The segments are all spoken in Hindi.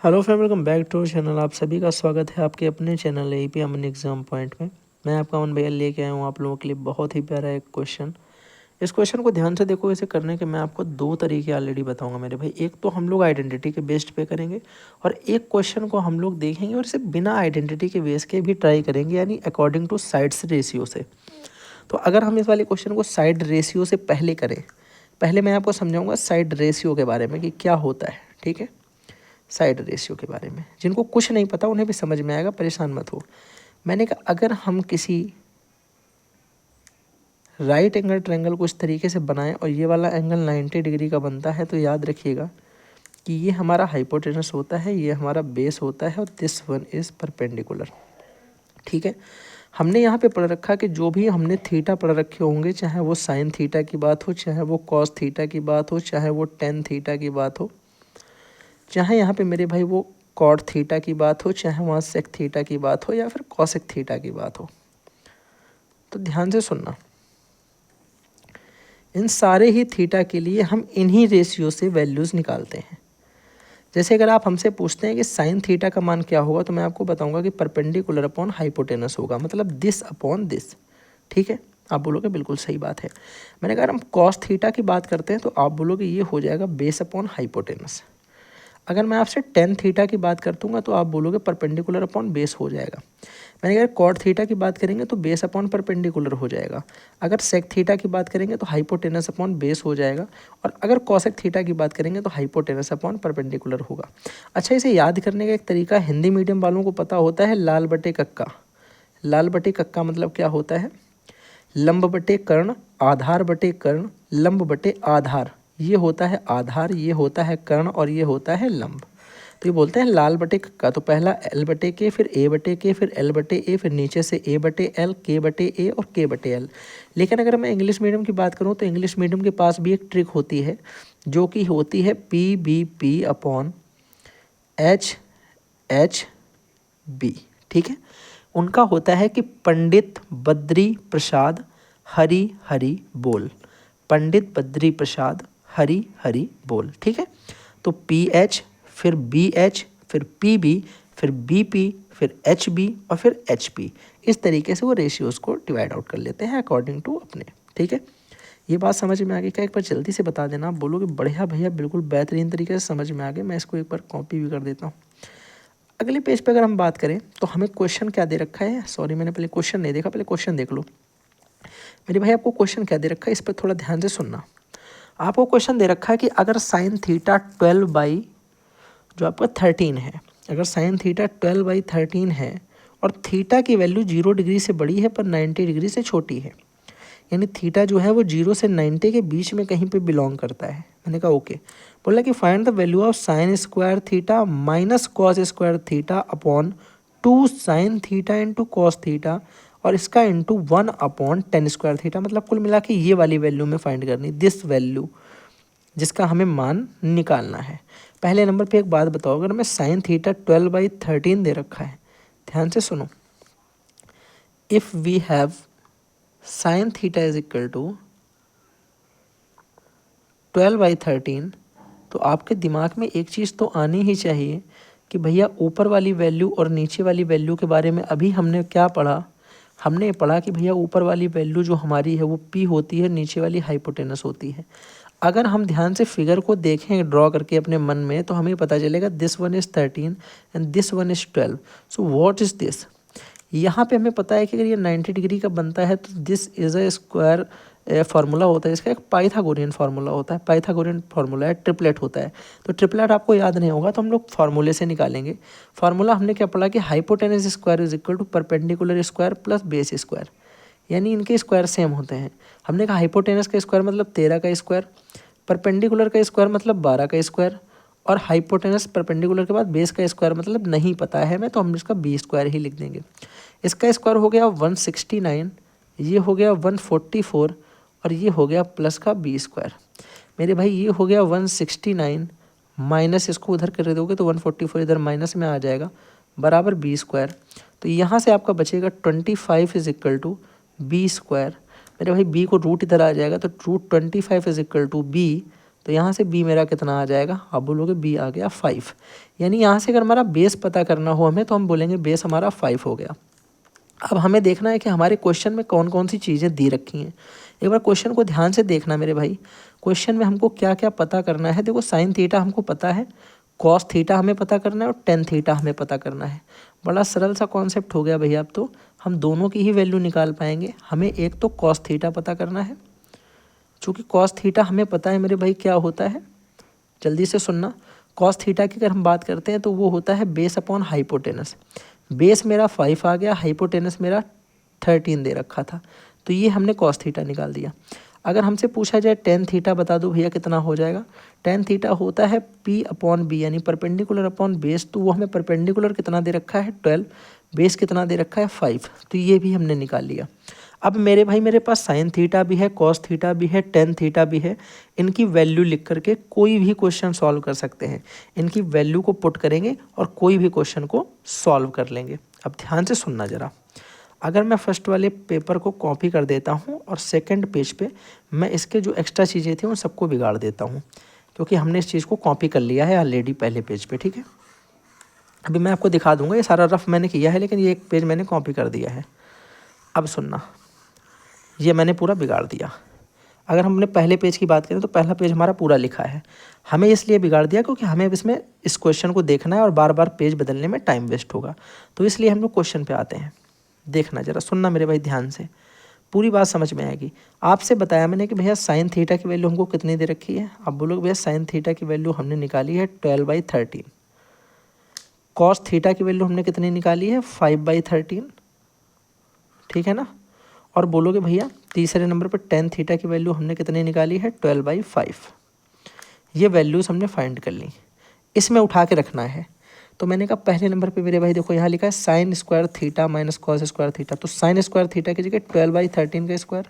Hello friend, welcome back to channel. आप सभी का स्वागत है आपके अपने channel AP Aman exam point में। मैं आपका अमन भैया लेके आया हूँ आप लोगों के लिए बहुत ही प्यारा एक क्वेश्चन। इस क्वेश्चन को ध्यान से देखो। इसे करने के मैं आपको दो तरीके ऑलरेडी बताऊंगा मेरे भाई। एक तो हम लोग आइडेंटिटी के बेस्ड पे करेंगे और एक क्वेश्चन को हम लोग देखेंगे और इसे बिना आइडेंटिटी के बेस के भी ट्राई करेंगे, यानी अकॉर्डिंग टू साइड्स रेशियो से। तो अगर हम इस वाले क्वेश्चन को साइड रेशियो से पहले करें, पहले मैं आपको समझाऊंगा साइड रेशियो के बारे में कि क्या होता है, ठीक है। साइड रेशियो के बारे में जिनको कुछ नहीं पता उन्हें भी समझ में आएगा, परेशान मत हो। मैंने कहा अगर हम किसी राइट एंगल ट्रायंगल को इस तरीके से बनाएं और ये वाला एंगल 90 डिग्री का बनता है, तो याद रखिएगा कि ये हमारा हाइपोटेनस होता है, ये हमारा बेस होता है और दिस वन इज़ परपेंडिकुलर, ठीक है। हमने यहाँ पे पढ़ रखा कि जो भी हमने थीटा पढ़ रखे होंगे, चाहे वो साइन थीटा की बात हो, चाहे वो कॉस थीटा की बात हो, चाहे वो टेन थीटा की बात हो, चाहे यहाँ पे मेरे भाई वो कॉट थीटा की बात हो, चाहे वहाँ सेक थीटा की बात हो या फिर कॉसेक थीटा की बात हो, तो ध्यान से सुनना। इन सारे ही थीटा के लिए हम इन्हीं रेशियो से वैल्यूज़ निकालते हैं। जैसे अगर आप हमसे पूछते हैं कि साइन थीटा का मान क्या होगा, तो मैं आपको बताऊंगा कि परपेंडिकुलर अपॉन हाइपोटेनस होगा, मतलब दिस अपॉन दिस, ठीक है। आप बोलोगे बिल्कुल सही बात है। मैंने कहा हम कॉस थीटा की बात करते हैं तो आप बोलोगे ये हो जाएगा बेस अपॉन हाइपोटेनस। अगर मैं आपसे टेन थीटा की बात कर दूंगा तो आप बोलोगे परपेंडिकुलर अपॉन बेस हो जाएगा। मैंने कहा कॉट थीटा की बात करेंगे तो बेस अपॉन परपेंडिकुलर हो जाएगा। अगर सेक थीटा की बात करेंगे तो हाइपोटेनस अपॉन बेस हो जाएगा। और अगर कॉसेक थीटा की बात करेंगे तो हाइपोटेनस अपॉन परपेंडिकुलर होगा। अच्छा, इसे याद करने का एक तरीका हिंदी मीडियम वालों को पता होता है, लाल बटे कक्का। लाल बटे कक्का मतलब क्या होता है? लंब बटे कर्ण, आधार बटे कर्ण, लंब बटे आधार। ये होता है आधार, ये होता है कर्ण और ये होता है लंब। तो ये बोलते हैं लाल बटे कक्का। तो पहला एल बटे के, फिर ए बटे के, फिर एल बटे ए, फिर नीचे से ए बटे एल, के बटे ए और के बटे एल। लेकिन अगर मैं इंग्लिश मीडियम की बात करूँ तो इंग्लिश मीडियम के पास भी एक ट्रिक होती है, जो कि होती है P B P upon H H B, ठीक है। उनका होता है कि पंडित बद्री प्रसाद हरि हरि बोल। पंडित बद्री प्रसाद हरि हरि बोल, ठीक है। तो पी एच, फिर बी एच, फिर पी बी, फिर बी पी, फिर एच बी और फिर एच पी। इस तरीके से वो रेशियोज़ को डिवाइड आउट कर लेते हैं अकॉर्डिंग टू अपने, ठीक है। ये बात समझ में आ गई क्या? एक बार जल्दी से बता देना। आप बोलोगे बढ़िया भैया, बिल्कुल बेहतरीन तरीके से समझ में आ गए। मैं इसको एक बार कॉपी भी कर देता हूँ। अगले पेज पे अगर हम बात करें तो हमें क्वेश्चन क्या दे रखा है, सॉरी मैंने पहले क्वेश्चन नहीं देखा, पहले क्वेश्चन देख लो मेरे भाई। आपको क्वेश्चन क्या दे रखा है, इस पर थोड़ा ध्यान से सुनना। आपको क्वेश्चन दे रखा है कि अगर साइन थीटा 12 बाई जो आपका 13 है, अगर साइन थीटा 12 बाई 13 है और थीटा की वैल्यू 0 डिग्री से बड़ी है पर 90 डिग्री से छोटी है, यानी थीटा जो है वो 0 से 90 के बीच में कहीं पे बिलोंग करता है। मैंने कहा ओके। बोला कि find the value of sine square theta minus cos square theta upon 2 sine theta into cos theta और इसका into 1 upon ten square theta. मतलब कुल मिला के ये वाली वैल्यू में फाइंड करनी, दिस वैल्यू, जिसका हमें मान निकालना है। पहले नंबर पे एक बात बताओ, अगर मैं साइन थीटा 12 बाई 13 दे रखा है, ध्यान से सुनो। If we have sine theta is equal to 12 by 13, तो आपके दिमाग में एक चीज़ तो आनी ही चाहिए कि भैया ऊपर वाली वैल्यू और नीचे वाली वैल्यू के बारे में अभी हमने क्या पढ़ा। हमने पढ़ा कि भैया ऊपर वाली वैल्यू जो हमारी है वो पी होती है, नीचे वाली हाइपोटेनस होती है। अगर हम ध्यान से फिगर को देखें ड्रॉ करके अपने मन में, तो हमें पता चलेगा this one is 13 and this one is 12। So what is this? यहाँ पे हमें पता है कि अगर ये 90 डिग्री का बनता है तो this is a square formula होता है, इसका एक पाइथागोरियन फार्मूला होता है। पाइथागोरियन फार्मूला है, ट्रिपलेट होता है। तो ट्रिपलेट आपको याद नहीं होगा तो हम लोग फार्मूले से निकालेंगे। फार्मूला हमने क्या पढ़ा कि hypotenuse square is equal to perpendicular square plus base square, यानी इनके स्क्वायर सेम होते हैं। हमने कहा हाइपोटेनस का स्क्वायर मतलब 13 का स्क्वायर, परपेंडिकुलर का स्क्वायर मतलब 12 का स्क्वायर, और हाइपोटेनस परपेंडिकुलर के बाद बेस का स्क्वायर मतलब नहीं पता है हमें, तो हम इसका बी स्क्वायर ही लिख देंगे। इसका स्क्वायर हो गया 169, ये हो गया 144 और ये हो गया प्लस का बी स्क्वायर। मेरे भाई ये हो गया 169 माइनस इसको उधर कर दोगे तो 144 इधर माइनस में आ जाएगा बराबर बी स्क्वायर। तो यहाँ से आपका बचेगा 25 is equal to B square. मेरे भाई बी को रूट इधर आ जाएगा तो root 25 is equal to B, तो यहाँ से b मेरा कितना आ जाएगा, आप बोलोगे b आ गया 5। यानी यहाँ से अगर हमारा बेस पता करना हो हमें तो हम बोलेंगे बेस हमारा 5 हो गया। अब हमें देखना है कि हमारे क्वेश्चन में कौन कौन सी चीज़ें दी रखी हैं। एक बार क्वेश्चन को ध्यान से देखना मेरे भाई, क्वेश्चन में हमको क्या क्या पता करना है। देखो साइन थीटा हमको पता है, कॉस थीटा हमें पता करना है और टेन थीटा हमें पता करना है। बड़ा सरल सा कॉन्सेप्ट हो गया भैया। अब तो हम दोनों की ही वैल्यू निकाल पाएंगे। हमें एक तो कॉस थीटा पता करना है, चूँकि कॉस थीटा हमें पता है मेरे भाई क्या होता है, जल्दी से सुनना। कॉस थीटा की अगर हम बात करते हैं तो वो होता है बेस अपॉन हाइपोटेनस। बेस मेरा 5 आ गया, हाइपोटेनस मेरा 13 दे रखा था, तो ये हमने कॉस थीटा निकाल दिया। अगर हमसे पूछा जाए टेन थीटा बता दो भैया कितना हो जाएगा। टेन थीटा होता है पी अपॉन बी, यानी परपेंडिकुलर अपॉन बेस। तो वो हमें परपेंडिकुलर कितना दे रखा है 12, बेस कितना दे रखा है 5, तो ये भी हमने निकाल लिया। अब मेरे भाई मेरे पास साइन थीटा भी है, कॉस थीटा भी है, टेन थीटा भी है। इनकी वैल्यू लिख करके कोई भी क्वेश्चन सॉल्व कर सकते हैं। इनकी वैल्यू को पुट करेंगे और कोई भी क्वेश्चन को सॉल्व कर लेंगे। अब ध्यान से सुनना ज़रा। अगर मैं फर्स्ट वाले पेपर को कॉपी कर देता हूँ और सेकंड पेज पे मैं इसके जो एक्स्ट्रा चीज़ें थी उन सबको बिगाड़ देता हूँ, क्योंकि हमने इस चीज़ को कॉपी कर लिया है ऑलरेडी पहले पेज पे, ठीक है। अभी मैं आपको दिखा दूंगा, ये सारा रफ मैंने किया है, लेकिन ये एक पेज मैंने कॉपी कर दिया है। अब सुनना, ये मैंने पूरा बिगाड़ दिया। अगर हमने पहले पेज की बात करें तो पहला पेज हमारा पूरा लिखा है। हमें इसलिए बिगाड़ दिया क्योंकि हमें अब इसमें इस क्वेश्चन को देखना है और बार बार पेज बदलने में टाइम वेस्ट होगा, तो इसलिए हम लोग क्वेश्चन पे आते हैं। देखना ज़रा, सुनना मेरे भाई ध्यान से, पूरी बात समझ में आएगी। आपसे बताया मैंने कि भैया साइन थीटा की वैल्यू हमको कितनी दे रखी है। आप बोलोगे भैया साइन थीटा की वैल्यू हमने निकाली है 12/13। कॉस थीटा की वैल्यू हमने कितनी निकाली है 5/13, ठीक है ना। और बोलोगे भैया तीसरे नंबर पर टेन थीटा की वैल्यू हमने कितनी निकाली है 12/5। ये वैल्यूज़ हमने फाइंड कर ली, इसमें उठा के रखना है। तो मैंने कहा पहले नंबर पे मेरे भाई देखो यहाँ लिखा है sine square theta minus cos square theta. तो साइन स्क्वायर थीटा की जगह 12/13 का स्क्वायर,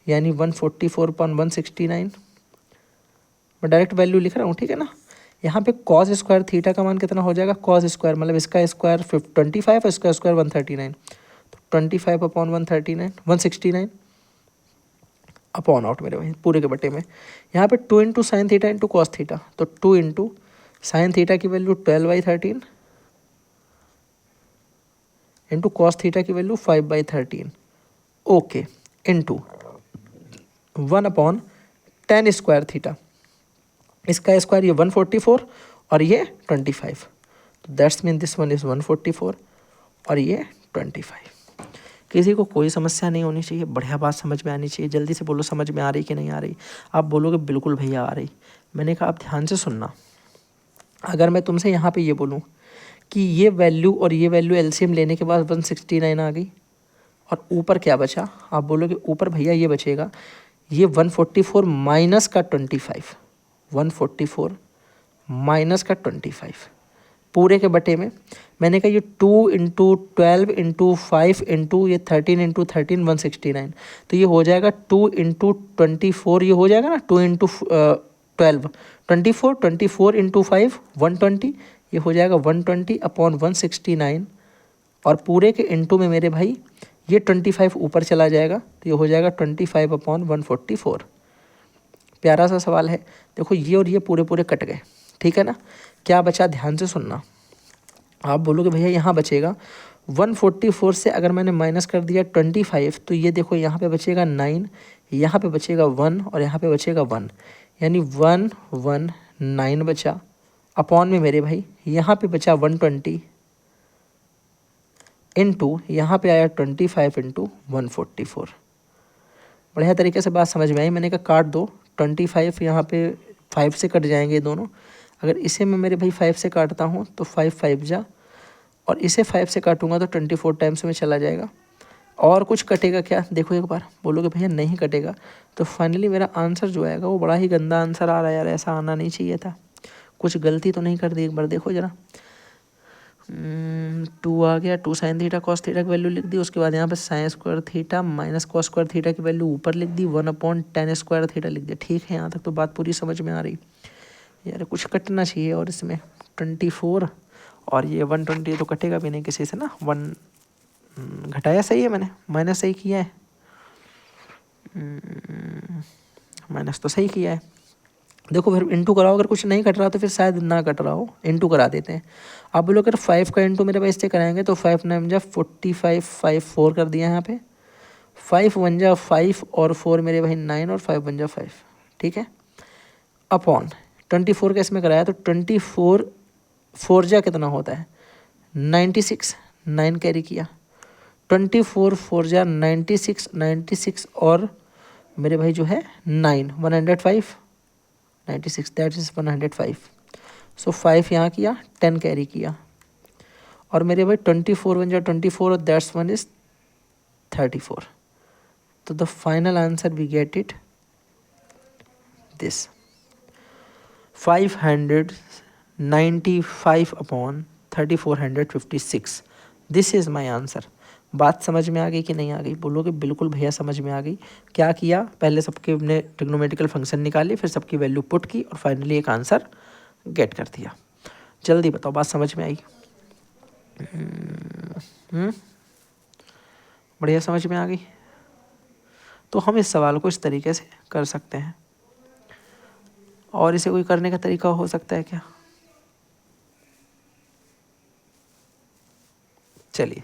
यानी 144/169। मैं डायरेक्ट वैल्यू लिख रहा हूँ, ठीक है ना। यहाँ पे कॉस स्क्वायर थीटा का मान कितना हो जाएगा, कॉस स्क्वायर मतलब इसका स्क्वायर 25 और इसका स्क्वायर 139, तो 25/139 अपॉन आउट मेरे भाई पूरे के बटे में। यहाँ पे 2 into sine theta into cos theta, तो 2 इंटू साइन थीटा की वैल्यू 12/13 इंटू कॉस थीटा की value 5/13, okay, into 1/10 square theta. इसका स्क्वायर ये 144 और ये 25, तो that's mean this one is 144 और ये 25। किसी को कोई समस्या नहीं होनी चाहिए, बढ़िया बात समझ में आनी चाहिए। जल्दी से बोलो समझ में आ रही कि नहीं आ रही। आप बोलोगे बिल्कुल भैया आ रही। मैंने कहा आप ध्यान से सुनना। अगर मैं तुमसे यहाँ पे ये बोलूँ कि ये वैल्यू और ये वैल्यू एलसीएम लेने के बाद 169 आ गई, और ऊपर क्या बचा, आप बोलोगे ऊपर भैया ये बचेगा, ये 144 माइनस का 25, 144 माइनस का 25 पूरे के बटे में। मैंने कहा ये 2 इंटू 12 इंटू 5 इंटू ये 13 इंटू 13 169, तो ये हो जाएगा 2 इंटू 24, ये हो जाएगा ना 2 इंटू 12 24 इंटू 5 120, ये हो जाएगा 120/169, और पूरे के इंटू में मेरे भाई ये 25 ऊपर चला जाएगा, तो ये हो जाएगा 25/144। प्यारा सा सवाल है। देखो ये और ये पूरे पूरे कट गए, ठीक है ना। क्या बचा ध्यान से सुनना। आप बोलोगे भैया यहाँ बचेगा 144 से अगर मैंने माइनस कर दिया 25, तो ये देखो यहाँ पे बचेगा 9, यहाँ पे बचेगा 1 और यहाँ पे बचेगा 1, यानी 119 बचा। अपॉन में मेरे भाई यहाँ पे बचा 120 इंटू यहाँ पे आया 25 इंटू 144। बढ़िया तरीके से बात समझ में आई। मैंने कहा काट दो, 25 यहाँ पे 5 से कट जाएंगे दोनों। अगर इसे मैं मेरे भाई 5 से काटता हूँ तो 5 5 जा, और इसे 5 से काटूंगा तो 24 टाइम्स में चला जाएगा। और कुछ कटेगा क्या, देखो एक बार। बोलोगे भैया नहीं कटेगा, तो फाइनली मेरा आंसर जो आएगा वो बड़ा ही गंदा आंसर आ रहा है यार, ऐसा आना नहीं चाहिए था। कुछ गलती तो नहीं कर दी, एक बार देखो जरा। 2 आ गया, 2 साइन थीटा कॉस थीटा की वैल्यू लिख दी। उसके बाद यहाँ पे sine square theta minus cos square theta की वैल्यू ऊपर लिख दी, 1/10 स्क्वायर थीटा लिख दिया। ठीक है, यहाँ तक तो बात पूरी समझ में आ रही यार। कुछ कटना चाहिए, और इसमें 24 और ये 120 तो कटेगा भी नहीं किसी से ना। 1 घटाया सही है मैंने, माइनस सही किया है, माइनस तो सही किया है। देखो फिर इंटू कराओ, अगर कुछ नहीं कट रहा तो फिर शायद ना कट रहा हो, इंटू करा देते हैं। आप बोलो अगर 5 का इंटू मेरे भाई इससे कराएंगे तो 5 9 जा 45, 5 4 कर दिया यहाँ पे, 5 1 जा 5 और 4 मेरे भाई 9 और 5 1 जा 5, ठीक है। अपॉन 24 का इसमें कराया तो 24 4 जा कितना होता है 96, 9 कैरी किया, 24 4 जा 96, 96 और मेरे भाई जो है 9 105, 96 दैट इज 105। सो 5 यहाँ किया, 10 कैरी किया और मेरे भाई 24 1 जा 24 और दैट्स 1 इज 34। तो the final answer we get it this 595 upon 3456। This is my answer. बात समझ में आ गई कि नहीं आ गई? बोलोगे बिल्कुल भैया समझ में आ गई। क्या किया, पहले सबके अपने ट्रिग्नोमेट्रिकल फंक्शन निकाली, फिर सबकी वैल्यू पुट की और फाइनली एक आंसर गेट कर दिया। जल्दी बताओ बात समझ में आई? बढ़िया समझ में आ गई। तो हम इस सवाल को इस तरीके से कर सकते हैं। और इसे कोई करने का तरीका हो सकता है क्या? चलिए